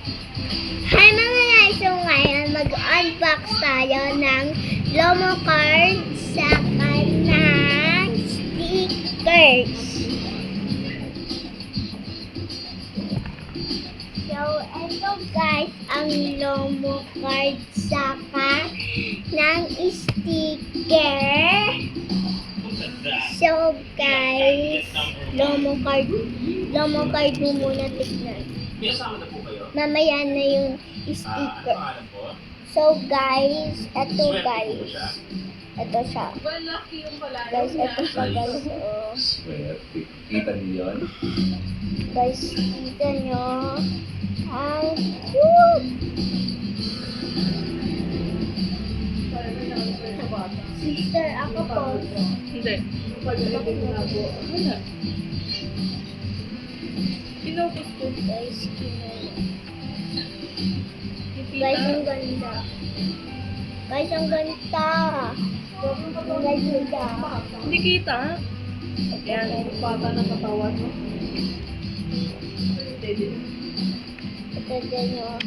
Hi mga guys! So ngayon mag-unbox tayo ng Lomo cards saka ng stickers. So ito guys ang Lomo cards saka ng sticker. So guys, Lomo card mo muna tignan. Mamaya na yung sticker. So guys, ito guys. Ito siya. Guys, ito siya guys. Oh. Kita niyo yun? Guys, kita nyo. Ang cute! Sister, ako po. Hindi. Wala. Pinopos ko. Guys, guys, ang ganda. Guys, ang ganda. Ang ganda. Hindi kita. Ayan. Bata na katawan mo. Ito din, oh.